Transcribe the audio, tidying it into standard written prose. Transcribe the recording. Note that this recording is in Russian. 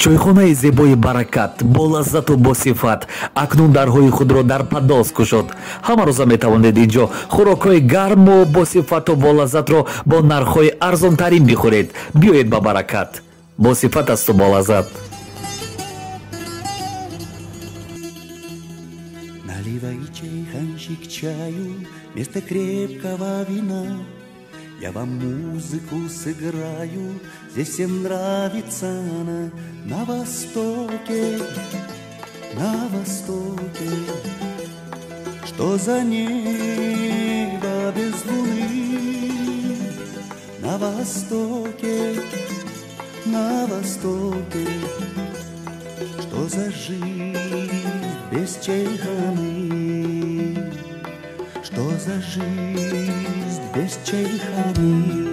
чойхонаи зебои баракат бо лаззату босифат акнун дарҳои худро дар падоз кушод. ҳама рӯза метавонед инҷо хӯрокҳои гарму босифату болаззатро бо нархҳои арзонтарин бихӯред. биёед ба баракат. босифат асту болаззат. Наливай чайханчик чаю вместо крепкого вина. Я вам музыку сыграю, здесь всем нравится она. На востоке, на востоке, что за небо без луны. На востоке, на востоке, что за жизнь без чайханы. Что за жизнь без чайханы?